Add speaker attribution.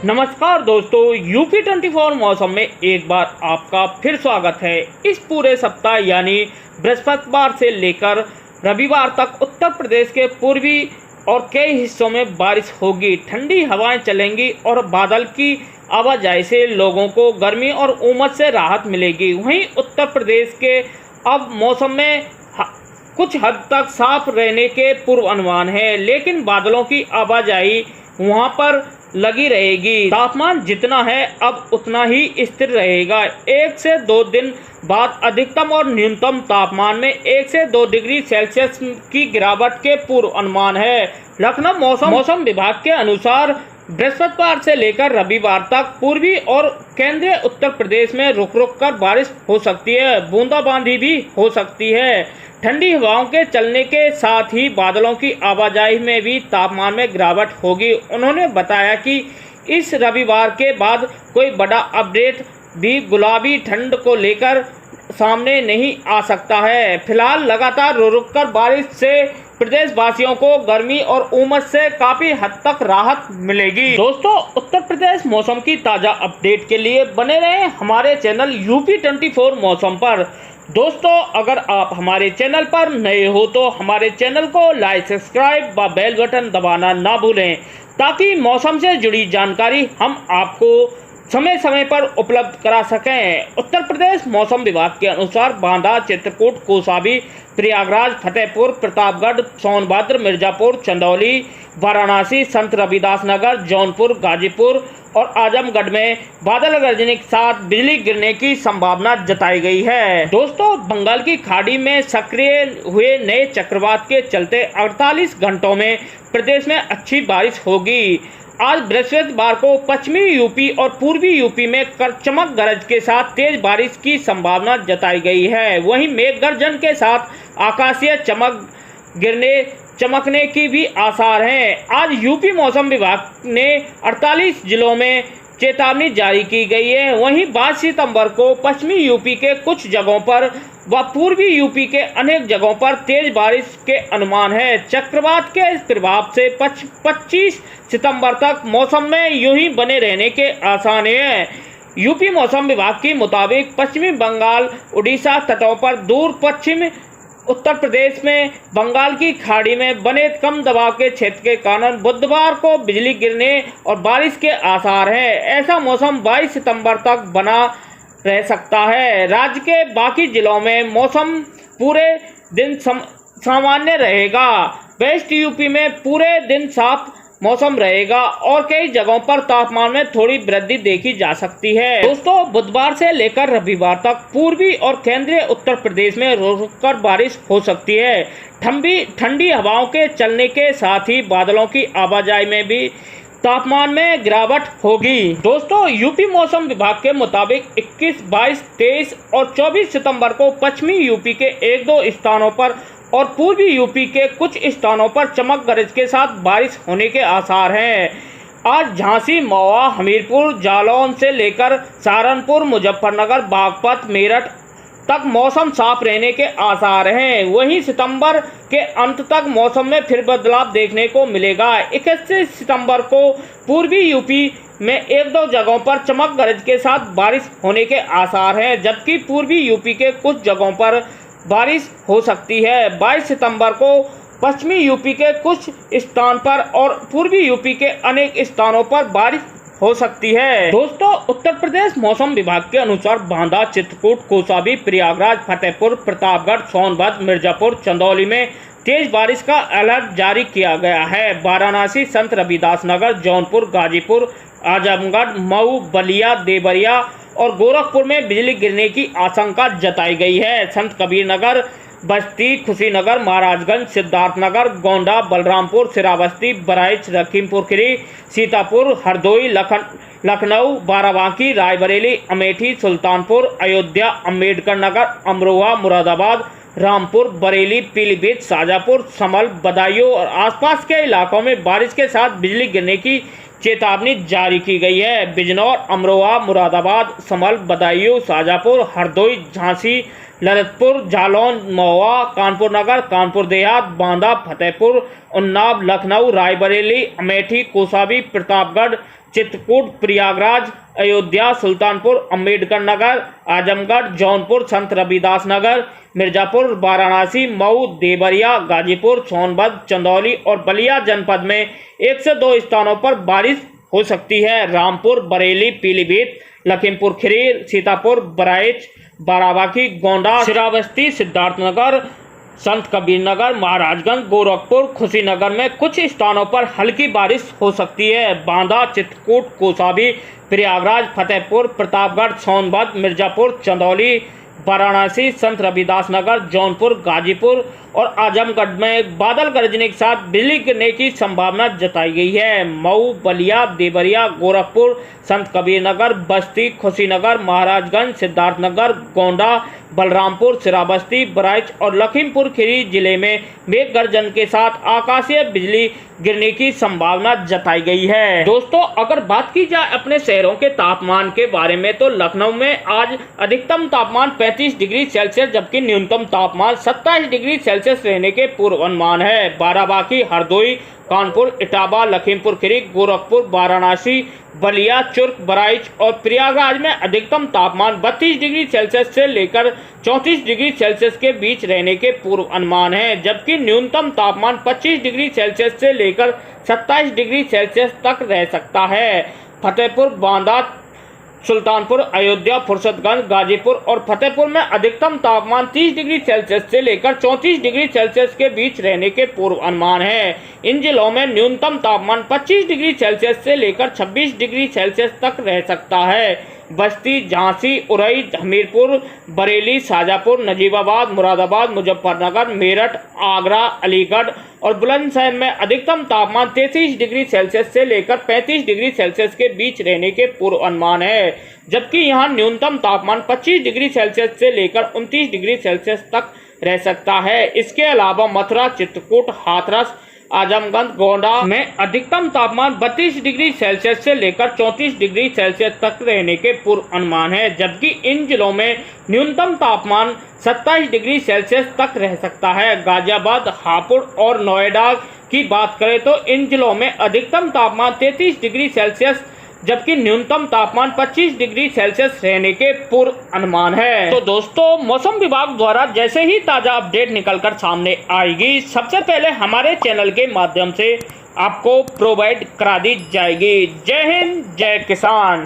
Speaker 1: नमस्कार दोस्तों, यूपी 24 मौसम में एक बार आपका फिर स्वागत है। इस पूरे सप्ताह यानी बृहस्पतिवार से लेकर रविवार तक उत्तर प्रदेश के पूर्वी और कई हिस्सों में बारिश होगी, ठंडी हवाएं चलेंगी और बादल की आवाजाही से लोगों को गर्मी और उमस से राहत मिलेगी। वहीं उत्तर प्रदेश के अब मौसम में कुछ हद तक साफ रहने के पूर्वानुमान है, लेकिन बादलों की आवाजाही वहां पर लगी रहेगी। तापमान जितना है अब उतना ही स्थिर रहेगा। 1 से 2 दिन बाद अधिकतम और न्यूनतम तापमान में 1 से 2 डिग्री सेल्सियस की गिरावट के पूर्वानुमान है। लखनऊ मौसम विभाग के अनुसार बृहस्पतिवार से लेकर रविवार तक पूर्वी और केंद्रीय उत्तर प्रदेश में रुक रुक कर बारिश हो सकती है, बूंदाबांदी भी हो सकती है। ठंडी हवाओं के चलने के साथ ही बादलों की आवाजाही में भी तापमान में गिरावट होगी। उन्होंने बताया कि इस रविवार के बाद कोई बड़ा अपडेट भी गुलाबी ठंड को लेकर सामने नहीं आ सकता है। फिलहाल लगातार रुक कर बारिश से प्रदेशवासियों को गर्मी और उमस से काफी हद तक राहत मिलेगी। दोस्तों, उत्तर प्रदेश मौसम की ताजा अपडेट के लिए बने रहें हमारे चैनल यूपी 24 मौसम पर। दोस्तों, अगर आप हमारे चैनल पर नए हो तो हमारे चैनल को लाइक, सब्सक्राइब व बेल बटन दबाना ना भूलें, ताकि मौसम से जुड़ी जानकारी हम आपको समय समय पर उपलब्ध करा सकें। उत्तर प्रदेश मौसम विभाग के अनुसार बांदा, चित्रकूट, कौशाम्बी, प्रयागराज, फतेहपुर, प्रतापगढ़, सोनभद्र, मिर्जापुर, चंदौली, वाराणसी, संत रविदास नगर, जौनपुर, गाजीपुर और आजमगढ़ में बादल गरजने के साथ बिजली गिरने की संभावना जताई गई है। दोस्तों, बंगाल की खाड़ी में सक्रिय हुए नए चक्रवात के चलते 48 घंटों में प्रदेश में अच्छी बारिश होगी। आज बृहस्पतिवार को पश्चिमी यूपी और पूर्वी यूपी में चमक गरज के साथ तेज बारिश की संभावना जताई गई है। वहीं मेघ गर्जन के साथ आकाशीय चमकने की भी आसार हैं। आज यूपी मौसम विभाग ने 48 जिलों में चेतावनी जारी की गई है। वहीं 22 सितंबर को पश्चिमी यूपी के कुछ जगहों पर व पूर्वी यूपी के अनेक जगहों पर तेज बारिश के अनुमान है। चक्रवात के प्रभाव से 25 सितंबर तक मौसम में यूं ही बने रहने के आसार हैं। यूपी मौसम विभाग के मुताबिक पश्चिमी बंगाल, उड़ीसा तटों पर दूर पश्चिम उत्तर प्रदेश में बंगाल की खाड़ी में बने कम दबाव के क्षेत्र के कारण बुधवार को बिजली गिरने और बारिश के आसार हैं। ऐसा मौसम 22 सितंबर तक बना रह सकता है। राज्य के बाकी जिलों में मौसम पूरे दिन सामान्य रहेगा। वेस्ट यूपी में पूरे दिन साफ मौसम रहेगा और कई जगहों पर तापमान में थोड़ी वृद्धि देखी जा सकती है। दोस्तों, बुधवार से लेकर रविवार तक पूर्वी और केंद्रीय उत्तर प्रदेश में रुककर बारिश हो सकती है। ठंडी हवाओं के चलने के साथ ही बादलों की आवाजाही में भी तापमान में गिरावट होगी। दोस्तों, यूपी मौसम विभाग के मुताबिक 21, 22, 23 और 24 सितंबर को पश्चिमी यूपी के 1-2 स्थानों पर और पूर्वी यूपी के कुछ स्थानों पर चमक गरज के साथ बारिश होने के आसार हैं। आज झांसी, महुआ, हमीरपुर, जालौन से लेकर सहारनपुर, मुजफ्फरनगर, बागपत, मेरठ तक मौसम साफ रहने के आसार हैं। वहीं सितंबर के अंत तक मौसम में फिर बदलाव देखने को मिलेगा। 21 सितंबर को पूर्वी यूपी में 1-2 जगहों पर चमक गरज के साथ बारिश होने के आसार हैं, जबकि पूर्वी यूपी के कुछ जगहों पर बारिश हो सकती है। 22 सितंबर को पश्चिमी यूपी के कुछ स्थान पर और पूर्वी यूपी के अनेक स्थानों पर बारिश हो सकती है। दोस्तों, उत्तर प्रदेश मौसम विभाग के अनुसार बांदा, चित्रकूट, कौशाम्बी, प्रयागराज, फतेहपुर, प्रतापगढ़, सोनभद्र, मिर्जापुर, चंदौली में तेज बारिश का अलर्ट जारी किया गया है। वाराणसी, संत रविदास नगर, जौनपुर, गाजीपुर, आजमगढ़, मऊ, बलिया, देवरिया और गोरखपुर में बिजली गिरने की आशंका जताई गई है। संत कबीर नगर, बस्ती, खुशीनगर, महाराजगंज, सिद्धार्थनगर, गोंडा, बलरामपुर, श्रावस्ती, बहराइच, लखीमपुर खीरी, सीतापुर, हरदोई, लखनऊ, बाराबांकी, रायबरेली, अमेठी, सुल्तानपुर, अयोध्या, अम्बेडकर नगर, अमरोहा, मुरादाबाद, रामपुर, बरेली, पीलीभीत, शाजापुर, समल, बदायूं और आसपास के इलाकों में बारिश के साथ बिजली गिरने की चेतावनी जारी की गई है। बिजनौर, अमरोहा, मुरादाबाद, समल, बदायूं, शाजापुर, हरदोई, झांसी, ललितपुर, जालौन, महुआ, कानपुर नगर, कानपुर देहात, बांदा, फतेहपुर, उन्नाव, लखनऊ, रायबरेली, अमेठी, कौसाम्बी, प्रतापगढ़, चित्रकूट, प्रयागराज, अयोध्या, सुल्तानपुर, अम्बेडकर नगर, आजमगढ़, जौनपुर, संत रविदास नगर, मिर्जापुर, वाराणसी, मऊ, देवरिया, गाजीपुर, सोनभद्र, चंदौली और बलिया जनपद में 1 से 2 स्थानों पर बारिश हो सकती है। रामपुर, बरेली, पीलीभीत, लखीमपुर खीरी, सीतापुर, बहराइच, बाराबंकी, गोंडा, श्रावस्ती, सिद्धार्थनगर, संत कबीरनगर, महाराजगंज, गोरखपुर, खुशीनगर में कुछ स्थानों पर हल्की बारिश हो सकती है। बांदा, चित्रकूट, कौसाम्बी, प्रयागराज, फतेहपुर, प्रतापगढ़, सोनभद्र, मिर्जापुर, चंदौली, वाराणसी, संत रविदास नगर, जौनपुर, गाजीपुर और आजमगढ़ में बादल गरजने के साथ बिजली गिरने की संभावना जताई गई है। मऊ, बलिया, देवरिया, गोरखपुर, संत कबीरनगर, बस्ती, खुशीनगर, महाराजगंज, सिद्धार्थनगर, गोंडा, बलरामपुर, श्रावस्ती, बहराइच और लखीमपुर खीरी जिले में मेघ गर्जन के साथ आकाशीय बिजली गिरने की संभावना जताई गई है। दोस्तों, अगर बात की जाए अपने शहरों के तापमान के बारे में तो लखनऊ में आज अधिकतम तापमान 35 डिग्री सेल्सियस जबकि न्यूनतम तापमान 27 डिग्री सेल्सियस रहने के पूर्वानुमान है। बाराबंकी, हरदोई, कानपुर, इटावा, लखीमपुर खीरी, गोरखपुर, वाराणसी, बलिया, चुर्क, बहराइच और प्रयागराज में अधिकतम तापमान 32 डिग्री सेल्सियस से लेकर 34 डिग्री सेल्सियस के बीच रहने के पूर्वानुमान है, जबकि न्यूनतम तापमान 25 डिग्री सेल्सियस से लेकर 27 डिग्री सेल्सियस तक रह सकता है। फतेहपुर, बांदा, सुल्तानपुर, अयोध्या, फुर्सतगंज, गाजीपुर और फतेहपुर में अधिकतम तापमान 30 डिग्री सेल्सियस से लेकर 34 डिग्री सेल्सियस के बीच रहने के पूर्वानुमान है। इन जिलों में न्यूनतम तापमान 25 डिग्री सेल्सियस से लेकर 26 डिग्री सेल्सियस तक रह सकता है। बस्ती, झांसी, उरई, हमीरपुर, बरेली, शाजापुर, नजीबाबाद, मुरादाबाद, मुजफ्फरनगर, मेरठ, आगरा, अलीगढ़ और बुलंदशहर में अधिकतम तापमान 33 डिग्री सेल्सियस से लेकर 35 डिग्री सेल्सियस के बीच रहने के पूर्वानुमान है, जबकि यहां न्यूनतम तापमान 25 डिग्री सेल्सियस से लेकर 29 डिग्री सेल्सियस तक रह सकता है। इसके अलावा मथुरा, चित्रकूट, हाथरस, आजमगढ़, गोंडा में अधिकतम तापमान 32 डिग्री सेल्सियस से लेकर 34 डिग्री सेल्सियस तक रहने के पूर्वानुमान है, जबकि इन जिलों में न्यूनतम तापमान 27 डिग्री सेल्सियस तक रह सकता है। गाजियाबाद, हापुड़ और नोएडा की बात करें तो इन जिलों में अधिकतम तापमान 33 डिग्री सेल्सियस जबकि न्यूनतम तापमान 25 डिग्री सेल्सियस रहने के पूर्वानुमान है। तो दोस्तों, मौसम विभाग द्वारा जैसे ही ताजा अपडेट निकलकर सामने आएगी सबसे पहले हमारे चैनल के माध्यम से आपको प्रोवाइड करा दी जाएगी। जय हिंद, जय किसान।